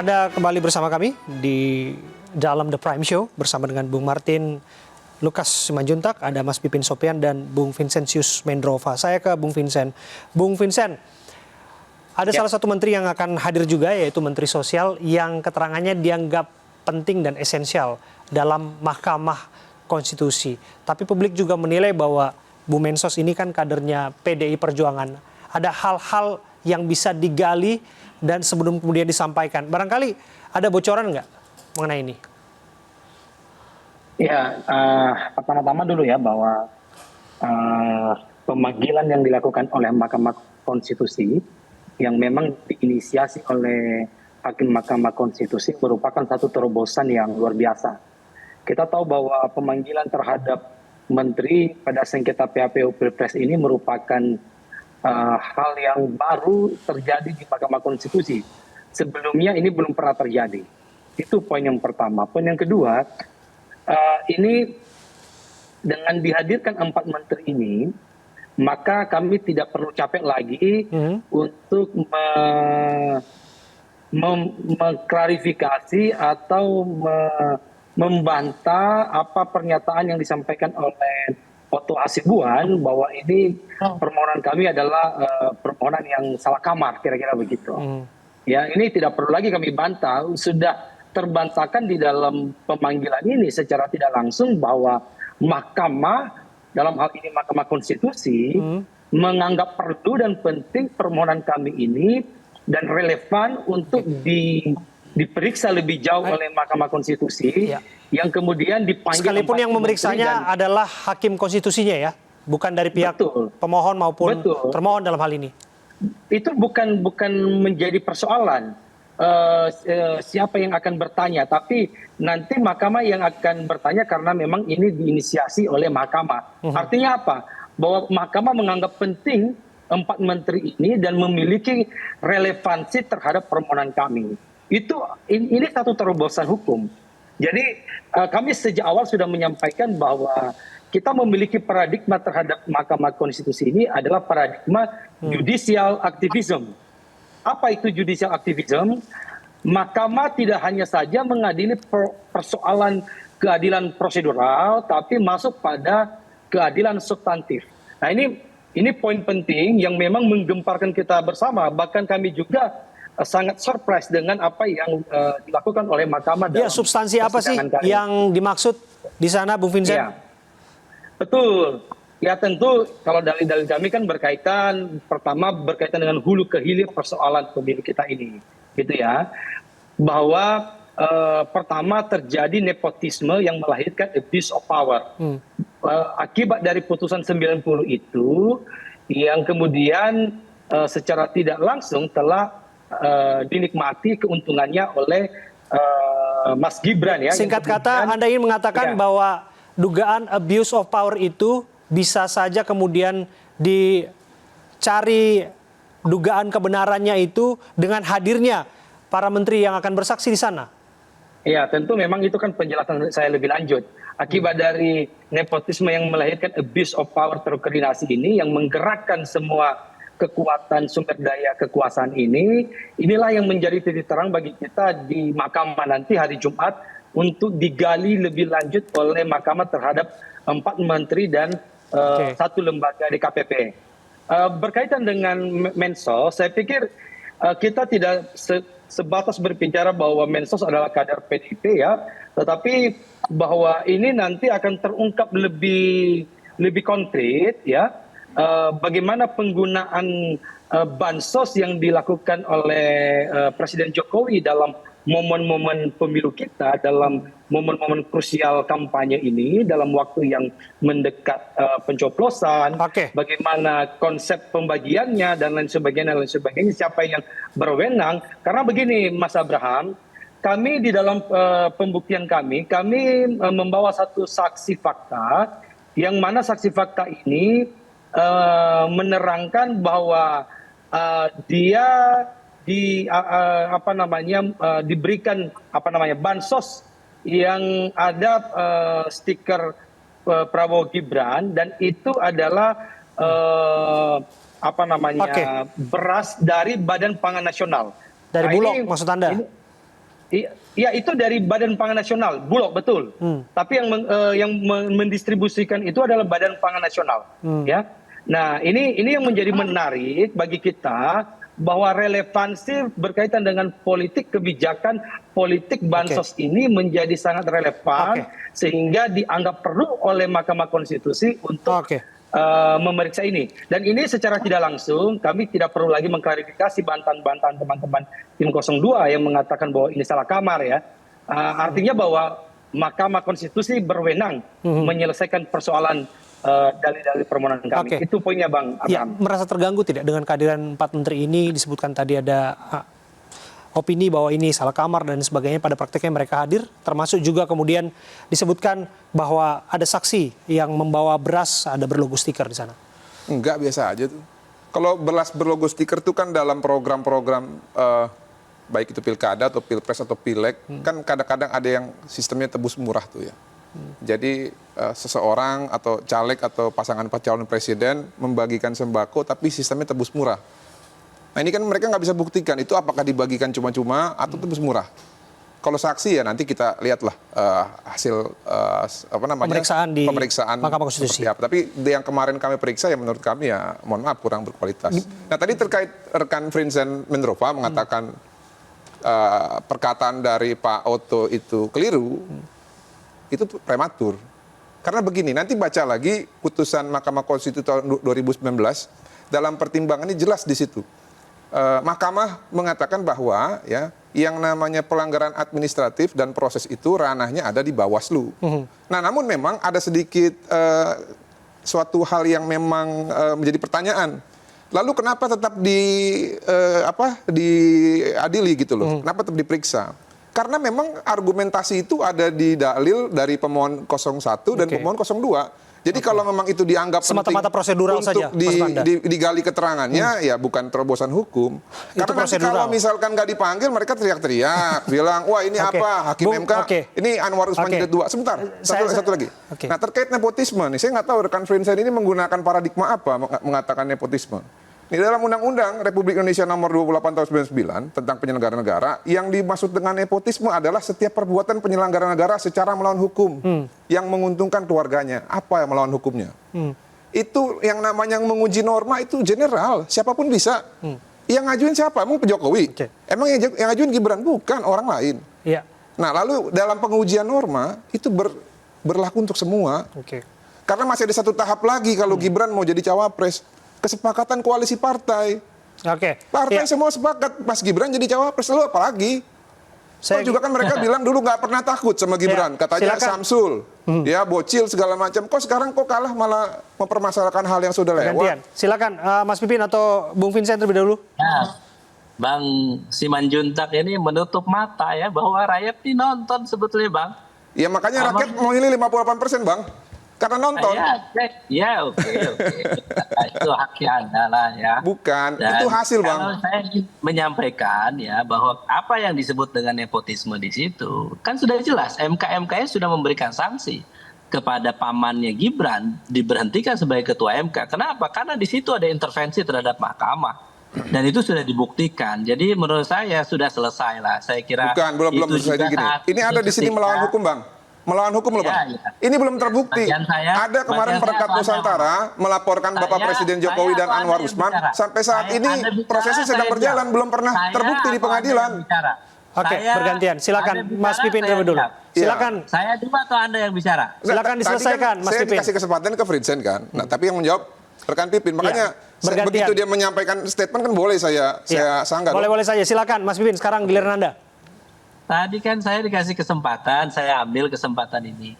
Anda kembali bersama kami di dalam The Prime Show bersama dengan Bung Martin Lukas Simanjuntak, ada Mas Pipin Sopian dan Bung Vincentius Mendrova. Saya ke Bung Vincent. Bung Vincent, ada salah satu menteri yang akan hadir juga, yaitu Menteri Sosial, yang keterangannya dianggap penting dan esensial dalam Mahkamah Konstitusi. Tapi publik juga menilai bahwa Bu Mensos ini kan kadernya PDI Perjuangan. Ada hal-hal yang bisa digali dan sebelum kemudian disampaikan. Barangkali ada bocoran nggak mengenai ini? Ya, pertama-tama dulu ya bahwa pemanggilan yang dilakukan oleh Mahkamah Konstitusi yang memang diinisiasi oleh Hakim Mahkamah Konstitusi merupakan satu terobosan yang luar biasa. Kita tahu bahwa pemanggilan terhadap menteri pada sengketa PHPU Pilpres ini merupakan hal yang baru terjadi di Mahkamah Konstitusi. Sebelumnya ini belum pernah terjadi. Itu poin yang pertama. Poin yang kedua, ini dengan dihadirkan 4 menteri ini, maka kami tidak perlu capek lagi untuk mengklarifikasi atau membantah apa pernyataan yang disampaikan oleh Otto Hasibuan bahwa ini permohonan kami adalah permohonan yang salah kamar, kira-kira begitu. Ya, ini tidak perlu lagi kami bantah, sudah terbantahkan di dalam pemanggilan ini secara tidak langsung bahwa Mahkamah, dalam hal ini Mahkamah Konstitusi, menganggap perlu dan penting permohonan kami ini dan relevan untuk diperiksa lebih jauh oleh Mahkamah Konstitusi, yang kemudian dipanggil. Sekalipun yang memeriksanya adalah hakim konstitusinya ya, bukan dari pihak pemohon maupun termohon dalam hal ini. Itu bukan menjadi persoalan siapa yang akan bertanya, tapi nanti Mahkamah yang akan bertanya karena memang ini diinisiasi oleh Mahkamah. Artinya apa? Bahwa Mahkamah menganggap penting 4 menteri ini dan memiliki relevansi terhadap permohonan kami. Ini satu terobosan hukum. Jadi kami sejak awal sudah menyampaikan bahwa kita memiliki paradigma terhadap Mahkamah Konstitusi ini adalah paradigma judicial activism. Apa itu judicial activism? Mahkamah tidak hanya saja mengadili persoalan keadilan prosedural, tapi masuk pada keadilan substantif. Nah, ini poin penting yang memang menggemparkan kita bersama. Bahkan kami juga sangat surprise dengan apa yang dilakukan oleh Mahkamah. Ya, substansi apa sih yang dimaksud di sana, Bung Vincent? Ya, betul. Ya, tentu kalau dalil-dalil kami kan pertama berkaitan dengan hulu ke hilir persoalan pemilu kita ini, gitu ya. Bahwa pertama terjadi nepotisme yang melahirkan abuse of power. Akibat dari putusan 90 itu, yang kemudian secara tidak langsung telah dinikmati keuntungannya oleh Mas Gibran ya. Singkat kata, Anda ingin mengatakan bahwa dugaan abuse of power itu bisa saja kemudian dicari dugaan kebenarannya itu dengan hadirnya para menteri yang akan bersaksi di sana. Ya, tentu memang itu kan penjelasan saya lebih lanjut. Akibat dari nepotisme yang melahirkan abuse of power terkoordinasi ini yang menggerakkan semua kekuatan sumber daya kekuasaan inilah yang menjadi titik terang bagi kita di Mahkamah nanti hari Jumat untuk digali lebih lanjut oleh Mahkamah terhadap 4 menteri dan 1 lembaga DKPP. Berkaitan dengan Mensos, saya pikir kita tidak sebatas berbicara bahwa Mensos adalah kader PDIP ya, tetapi bahwa ini nanti akan terungkap lebih konkret ya. Bagaimana penggunaan bansos yang dilakukan oleh Presiden Jokowi dalam momen-momen pemilu kita, dalam momen-momen krusial kampanye ini, dalam waktu yang mendekat pencoblosan, bagaimana konsep pembagiannya dan lain sebagainya, siapa yang berwenang. Karena begini Mas Abraham, kami di dalam pembuktian kami membawa satu saksi fakta, yang mana saksi fakta ini menerangkan bahwa dia diberikan bansos yang ada stiker Prabowo Gibran, dan itu adalah beras dari Badan Pangan Nasional. Dari Bulog maksud Anda? Iya, itu dari Badan Pangan Nasional, Bulog betul. Tapi yang mendistribusikan itu adalah Badan Pangan Nasional, ya. Nah, ini yang menjadi menarik bagi kita bahwa relevansi berkaitan dengan politik kebijakan politik bansos ini menjadi sangat relevan sehingga dianggap perlu oleh Mahkamah Konstitusi untuk memeriksa ini. Dan ini secara tidak langsung kami tidak perlu lagi mengklarifikasi bantahan-bantahan teman-teman tim 02 yang mengatakan bahwa ini salah kamar ya. Artinya bahwa Mahkamah Konstitusi berwenang menyelesaikan persoalan dalil-dalil permohonan kami. Itu poinnya Bang Abraham. Ya, merasa terganggu tidak dengan kehadiran 4 menteri ini? Disebutkan tadi ada opini bahwa ini salah kamar dan sebagainya, pada prakteknya mereka hadir, termasuk juga kemudian disebutkan bahwa ada saksi yang membawa beras, ada berlogo stiker di sana. Enggak, biasa aja tuh. Kalau beras berlogo stiker itu kan dalam program-program baik itu pilkada atau pilpres atau pileg, kan kadang-kadang ada yang sistemnya tebus murah tuh ya. Jadi seseorang atau caleg atau pasangan calon presiden membagikan sembako tapi sistemnya tebus murah. Nah ini kan mereka nggak bisa buktikan itu apakah dibagikan cuma-cuma atau tebus murah. Kalau saksi ya nanti kita lihatlah hasil pemeriksaan Mahkamah Konstitusi. Tapi yang kemarin kami periksa ya menurut kami ya mohon maaf kurang berkualitas. Nah tadi terkait rekan Vincent Mendrova mengatakan perkataan dari Pak Otto itu keliru, itu prematur. Karena begini, nanti baca lagi putusan Mahkamah Konstitusi tahun 2019 dalam pertimbangannya jelas di situ. Mahkamah mengatakan bahwa ya yang namanya pelanggaran administratif dan proses itu ranahnya ada di Bawaslu. Nah, namun memang ada sedikit suatu hal yang memang menjadi pertanyaan. Lalu kenapa tetap diadili gitu loh? Kenapa tetap diperiksa? Karena memang argumentasi itu ada di dalil dari pemohon 01 dan pemohon 02. Jadi kalau memang itu dianggap semata-mata prosedural untuk saja, digali keterangannya, ya bukan terobosan hukum. Karena nanti kalau misalkan nggak dipanggil, mereka teriak-teriak, bilang, wah ini apa, Hakim MK, ini Anwar Usman Jilid 2. Sebentar, satu lagi. Nah terkait nepotisme, nih, saya nggak tahu rekan Vincent ini menggunakan paradigma apa mengatakan nepotisme. Di dalam Undang-Undang Republik Indonesia Nomor 28 Tahun 99 tentang penyelenggara negara, yang dimaksud dengan nepotisme adalah setiap perbuatan penyelenggara negara secara melawan hukum yang menguntungkan keluarganya. Apa yang melawan hukumnya? Itu yang namanya menguji norma itu general, siapapun bisa. Yang ngajuin siapa? Emang Pak Jokowi? Emang yang ngajuin Gibran? Bukan, orang lain. Nah lalu dalam pengujian norma itu berlaku untuk semua. Karena masih ada satu tahap lagi kalau Gibran mau jadi cawapres. Kesepakatan koalisi partai. Partai semua sepakat Mas Gibran jadi cawapres, lalu apa lagi? Juga kan mereka bilang dulu nggak pernah takut sama Gibran, katanya Samsul, ya bocil segala macam. Kok sekarang kalah malah mempermasalahkan hal yang sudah lewat? Silakan Mas Pipin atau Bung Vincent terlebih dahulu. Bang Simanjuntak ini menutup mata ya bahwa rakyat ini nonton sebetulnya Bang. Ya makanya rakyat memilih 58% Bang. Karena nonton. Ya oke. Itu haknya Anda lah ya. Bukan, dan itu hasil Bang. Kalau saya ingin menyampaikan ya bahwa apa yang disebut dengan nepotisme di situ kan sudah jelas MK-nya sudah memberikan sanksi kepada pamannya Gibran diberhentikan sebagai ketua MK. Kenapa? Karena di situ ada intervensi terhadap mahkamah. Dan itu sudah dibuktikan. Jadi menurut saya sudah selesai lah. Saya kira belum selesai gini. Ini ada di sini melawan hukum Bang. Melawan hukum loh Bang. Ini belum terbukti. Ada kemarin Perekat Nusantara melaporkan Bapak Presiden Jokowi dan Anwar Usman. Sampai saat ini prosesnya sedang berjalan, belum pernah terbukti di pengadilan. Bergantian. Silakan Mas Pipin terlebih dulu. Silakan. Saya dulu atau Anda yang bicara? Silakan diselesaikan Mas Pipin. Saya dikasih kesempatan ke Vincent kan. Nah, tapi yang menjawab rekan Pipin. Makanya begitu dia menyampaikan statement kan boleh saya sanggah. Boleh saja. Silakan Mas Pipin, sekarang giliran Anda. Tadi kan saya dikasih kesempatan, saya ambil kesempatan ini.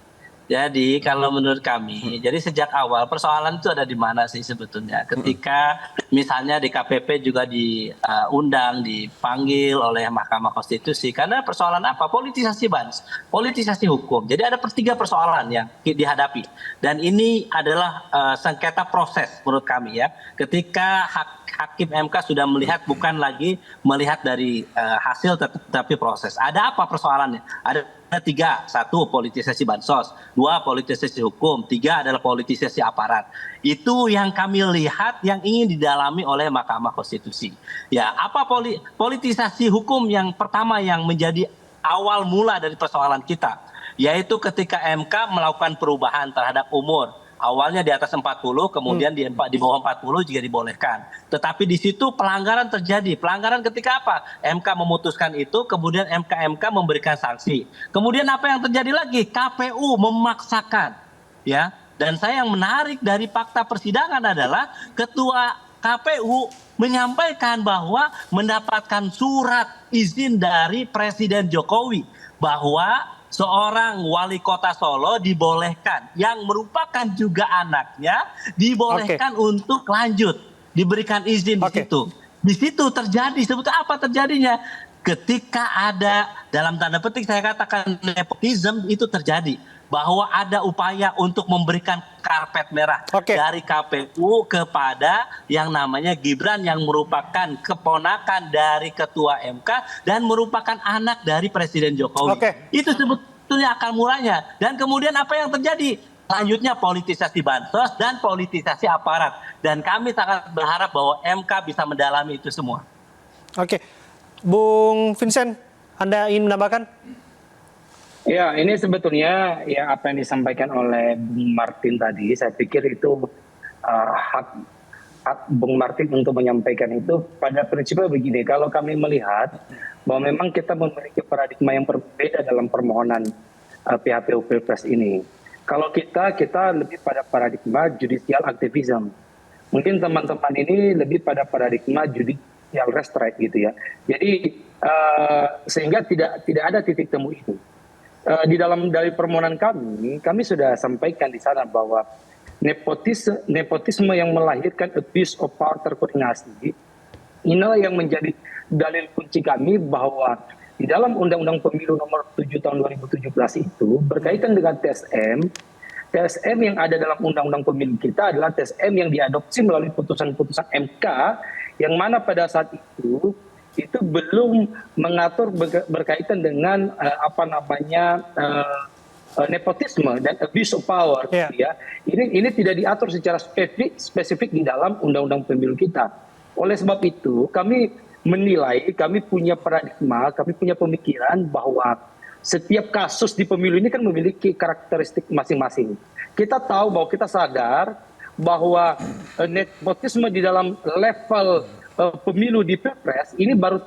Jadi kalau menurut kami, jadi sejak awal persoalan itu ada di mana sih sebetulnya? Ketika misalnya di KPP juga diundang, dipanggil oleh Mahkamah Konstitusi. Karena persoalan apa? Politisasi hukum. Jadi ada 3 persoalan yang dihadapi. Dan ini adalah sengketa proses menurut kami ya. Ketika Hakim MK sudah melihat bukan lagi melihat dari hasil tetapi proses. Ada apa persoalannya? Ada 3, 1 politisasi bansos, 2 politisasi hukum, 3 adalah politisasi aparat. Itu yang kami lihat yang ingin didalami oleh Mahkamah Konstitusi. Ya, apa politisasi hukum yang pertama yang menjadi awal mula dari persoalan kita, yaitu ketika MK melakukan perubahan terhadap umur. Awalnya di atas 40, kemudian di bawah 40 juga dibolehkan. Tetapi di situ pelanggaran terjadi. Pelanggaran ketika apa? MK memutuskan itu, kemudian MK memberikan sanksi. Kemudian apa yang terjadi lagi? KPU memaksakan. Ya. Dan saya yang menarik dari fakta persidangan adalah Ketua KPU menyampaikan bahwa mendapatkan surat izin dari Presiden Jokowi bahwa seorang wali kota Solo dibolehkan, yang merupakan juga anaknya dibolehkan untuk lanjut, diberikan izin di situ. Di situ terjadi, sebetulnya apa terjadinya? Ketika ada, dalam tanda petik saya katakan nepotisme itu terjadi, bahwa ada upaya untuk memberikan karpet merah dari KPU kepada yang namanya Gibran, yang merupakan keponakan dari Ketua MK dan merupakan anak dari Presiden Jokowi. Itu sebetulnya akal mulanya. Dan kemudian apa yang terjadi? Lanjutnya politisasi bansos dan politisasi aparat. Dan kami sangat berharap bahwa MK bisa mendalami itu semua. Bung Vincent, Anda ingin menambahkan? Ya, ini sebetulnya ya apa yang disampaikan oleh Bung Martin tadi, saya pikir itu hak Bung Martin untuk menyampaikan itu. Pada prinsipnya begini, kalau kami melihat bahwa memang kita memiliki paradigma yang berbeda dalam permohonan PHPU Pilpres ini. Kalau kita lebih pada paradigma judicial activism. Mungkin teman-teman ini lebih pada paradigma judicial restraint gitu ya. Jadi sehingga tidak ada titik temu itu. Dari permohonan kami sudah sampaikan di sana bahwa nepotisme yang melahirkan abuse of power terkoordinasi, inilah yang menjadi dalil kunci kami bahwa di dalam Undang-Undang Pemilu nomor 7 tahun 2017 itu berkaitan dengan TSM yang ada dalam Undang-Undang Pemilu kita adalah TSM yang diadopsi melalui putusan-putusan MK, yang mana pada saat itu belum mengatur berkaitan dengan nepotisme dan abuse of power. Ya. Ini tidak diatur secara spesifik di dalam Undang-Undang Pemilu kita. Oleh sebab itu kami menilai, kami punya paradigma, kami punya pemikiran bahwa setiap kasus di pemilu ini kan memiliki karakteristik masing-masing. Kita tahu bahwa kita sadar bahwa nepotisme di dalam level pemilu di Pilpres ini baru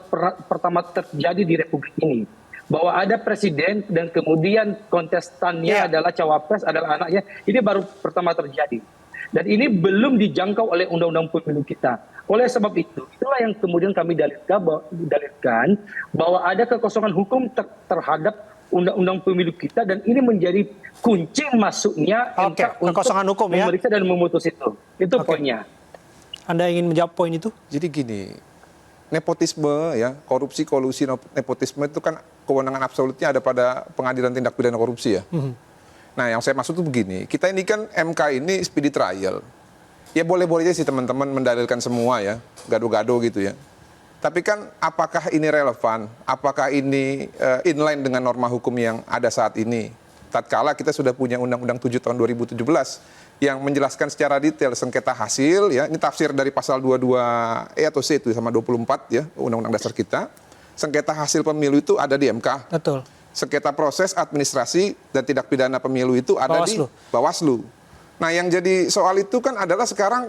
pertama terjadi di Republik ini. Bahwa ada presiden dan kemudian kontestannya adalah cawapres, adalah anaknya, ini baru pertama terjadi. Dan ini belum dijangkau oleh Undang-Undang Pemilu kita. Oleh sebab itu, itulah yang kemudian kami dalilkan bahwa ada kekosongan hukum terhadap Undang-Undang Pemilu kita, dan ini menjadi kunci masuknya MK untuk memeriksa dan memutus itu. Itu poinnya. Anda ingin menjawab poin itu? Jadi gini, nepotisme ya, korupsi, kolusi, nepotisme itu kan kewenangan absolutnya ada pada Pengadilan Tindak Pidana Korupsi ya. Nah, yang saya maksud itu begini, kita ini kan MK ini speedy trial. Ya boleh-boleh aja sih teman-teman mendalilkan semua ya, gado-gado gitu ya. Tapi kan apakah ini relevan? Apakah ini inline dengan norma hukum yang ada saat ini? Tatkala kita sudah punya Undang-Undang 7 tahun 2017 yang menjelaskan secara detail sengketa hasil, ya ini tafsir dari pasal 22E atau C itu sama 24 ya Undang-Undang Dasar kita. Sengketa hasil pemilu itu ada di MK. Betul. Sengketa proses administrasi dan tindak pidana pemilu itu ada di Bawaslu. Nah, yang jadi soal itu kan adalah sekarang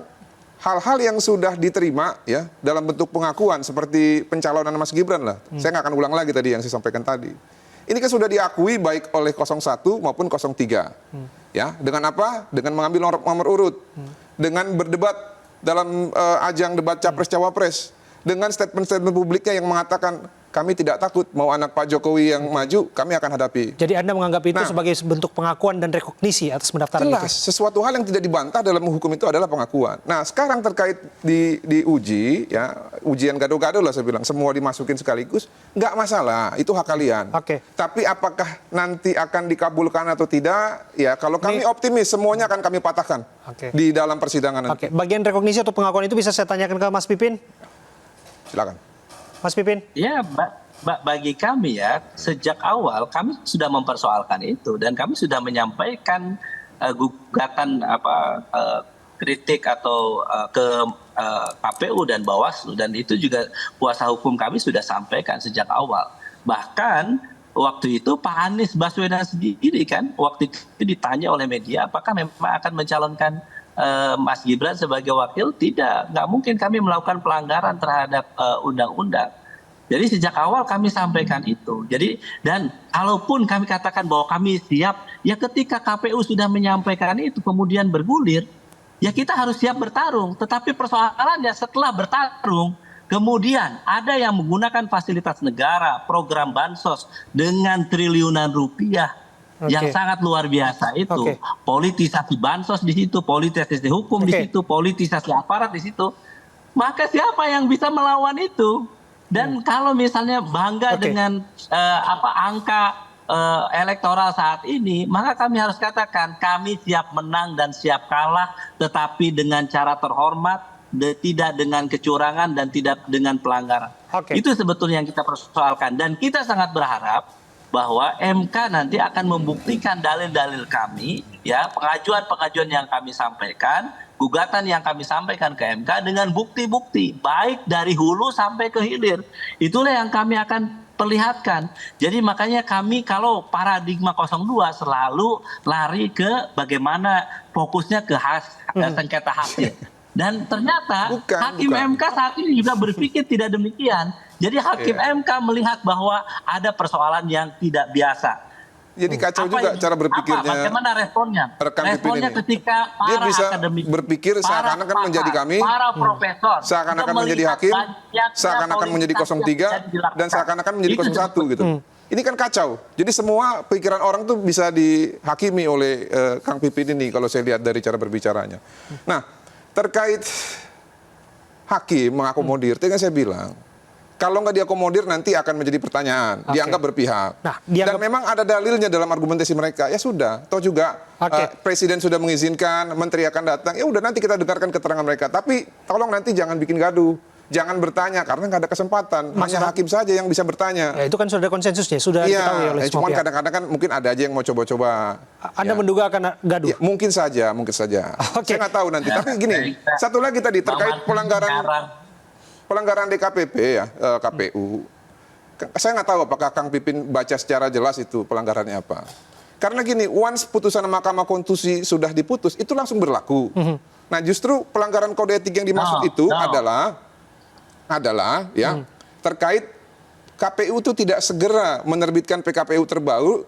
hal-hal yang sudah diterima ya dalam bentuk pengakuan seperti pencalonan Mas Gibran lah. Saya nggak akan ulang lagi tadi yang saya sampaikan tadi. Ini kan sudah diakui baik oleh 01 maupun 03. Ya, dengan apa? Dengan mengambil nomor urut. Dengan berdebat dalam ajang debat Capres-Cawapres. Dengan statement-statement publiknya yang mengatakan kami tidak takut mau anak Pak Jokowi yang maju, kami akan hadapi. Jadi Anda menganggap itu sebagai bentuk pengakuan dan rekognisi atas pendaftaran itu? Jelas, sesuatu hal yang tidak dibantah dalam hukum itu adalah pengakuan. Nah, sekarang terkait diuji, ya ujian gado-gado lah saya bilang, semua dimasukin sekaligus, nggak masalah, itu hak kalian. Tapi apakah nanti akan dikabulkan atau tidak, ya kalau kami optimis, semuanya akan kami patahkan di dalam persidangan nanti. Bagian rekognisi atau pengakuan itu bisa saya tanyakan ke Mas Pipin? Silakan. Mas Pipin? Ya, bagi kami ya, sejak awal kami sudah mempersoalkan itu dan kami sudah menyampaikan gugatan kritik atau ke KPU dan Bawaslu, dan itu juga kuasa hukum kami sudah sampaikan sejak awal. Bahkan waktu itu Pak Anies Baswedan sendiri kan waktu itu ditanya oleh media apakah memang akan mencalonkan Mas Gibran sebagai wakil. Tidak, nggak mungkin kami melakukan pelanggaran terhadap undang-undang. Jadi sejak awal kami sampaikan itu. Jadi dan kalaupun kami katakan bahwa kami siap, ya ketika KPU sudah menyampaikan itu kemudian bergulir, ya kita harus siap bertarung. Tetapi persoalannya setelah bertarung, kemudian ada yang menggunakan fasilitas negara, program bansos dengan triliunan rupiah yang sangat luar biasa itu. Politisasi bansos di situ, politisasi hukum di situ, politisasi aparat di situ. Maka siapa yang bisa melawan itu? Dan kalau misalnya bangga dengan angka elektoral saat ini, maka kami harus katakan kami siap menang dan siap kalah, tetapi dengan cara terhormat, tidak dengan kecurangan dan tidak dengan pelanggaran. Itu sebetulnya yang kita persoalkan. Dan kita sangat berharap bahwa MK nanti akan membuktikan dalil-dalil kami, ya pengajuan-pengajuan yang kami sampaikan, gugatan yang kami sampaikan ke MK dengan bukti-bukti, baik dari hulu sampai ke hilir. Itulah yang kami akan perlihatkan. Jadi makanya kami kalau paradigma 02 selalu lari ke bagaimana fokusnya ke sengketa hasil. Dan ternyata hakim MK saat ini juga berpikir tidak demikian. Jadi hakim MK melihat bahwa ada persoalan yang tidak biasa. Jadi kacau juga cara berpikirnya. Bagaimana responnya? Responnya ketika para dia bisa akademisi, berpikir seakan-akan menjadi kami, para profesor, seakan-akan menjadi hakim, seakan-akan menjadi 03, dan seakan-akan menjadi 01 gitu. Ini kan kacau. Jadi semua pikiran orang tuh bisa dihakimi oleh Kang Pipin ini kalau saya lihat dari cara berbicaranya. Nah, terkait hakim mengakomodir, tadi kan saya bilang, kalau nggak diakomodir nanti akan menjadi pertanyaan, dianggap berpihak. Nah, dan memang ada dalilnya dalam argumentasi mereka. Ya sudah, toh juga presiden sudah mengizinkan, menteri akan datang. Ya udah nanti kita dengarkan keterangan mereka. Tapi tolong nanti jangan bikin gaduh, jangan bertanya karena nggak ada kesempatan. Hanya hakim saja yang bisa bertanya. Ya, itu kan sudah ada konsensusnya, sudah diketahui oleh semua pihak. Kadang-kadang kan mungkin ada aja yang mau coba-coba. Anda menduga akan gaduh? Ya, mungkin saja. Saya nggak tahu nanti. Tapi gini, satu lagi tadi terkait pelanggaran DKPP ya, KPU. Saya nggak tahu apakah Kang Pipin baca secara jelas itu pelanggarannya apa. Karena gini, once putusan Mahkamah Konstitusi sudah diputus, itu langsung berlaku. Nah justru pelanggaran kode etik yang dimaksud itu adalah ya terkait KPU itu tidak segera menerbitkan PKPU terbaru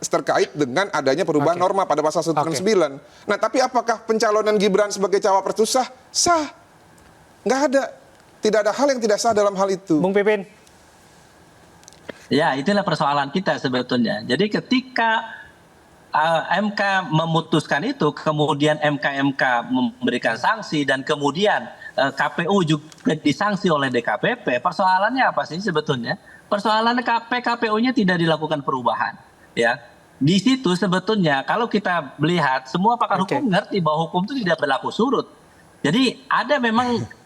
terkait dengan adanya perubahan norma pada pasal 169. Nah tapi apakah pencalonan Gibran sebagai cawapres itu sah? Sah. Nggak ada. Tidak ada hal yang tidak sah dalam hal itu. Bung Pipin. Ya, itulah persoalan kita sebetulnya. Jadi ketika MK memutuskan itu, kemudian MK memberikan sanksi, dan kemudian KPU juga disanksi oleh DKPP, persoalannya apa sih sebetulnya? Persoalannya PKPU-nya tidak dilakukan perubahan. Ya, di situ sebetulnya kalau kita melihat, semua pakar hukum ngerti bahwa hukum itu tidak berlaku surut. Jadi ada memang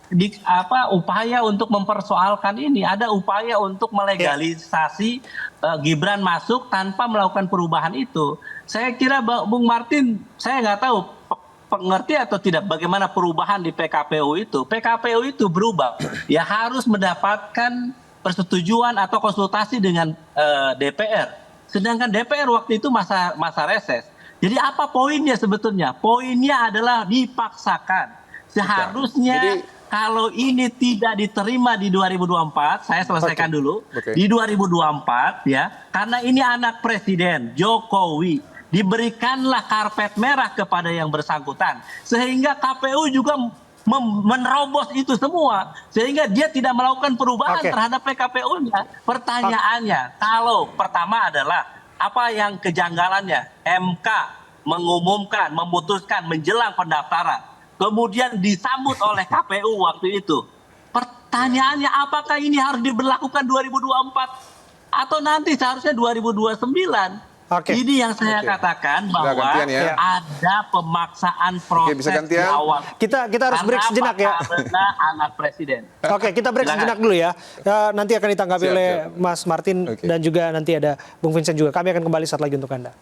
upaya untuk mempersoalkan ini, ada upaya untuk melegalisasi Gibran masuk tanpa melakukan perubahan itu. Saya kira Bung Martin, saya nggak tahu pengerti atau tidak bagaimana perubahan di PKPU itu. PKPU itu berubah, ya harus mendapatkan persetujuan atau konsultasi dengan DPR. Sedangkan DPR waktu itu masa reses. Jadi apa poinnya sebetulnya? Poinnya adalah dipaksakan. Seharusnya kalau ini tidak diterima di 2024, saya selesaikan dulu. Di 2024 ya, karena ini anak Presiden Jokowi, diberikanlah karpet merah kepada yang bersangkutan. Sehingga KPU juga menerobos itu semua. Sehingga dia tidak melakukan perubahan terhadap PKPU-nya. Pertanyaannya, kalau pertama adalah apa yang kejanggalannya? MK mengumumkan, memutuskan menjelang pendaftaran. Kemudian disambut oleh KPU waktu itu. Pertanyaannya apakah ini harus diberlakukan 2024 atau nanti seharusnya 2029? Ini yang saya katakan bahwa ada pemaksaan proses di awal. Kita harus break sejenak ya. Karena anak presiden. Kita break sejenak dulu ya. Nanti akan ditanggapi oleh Mas Martin dan juga nanti ada Bung Vincent juga. Kami akan kembali saat lagi untuk Anda.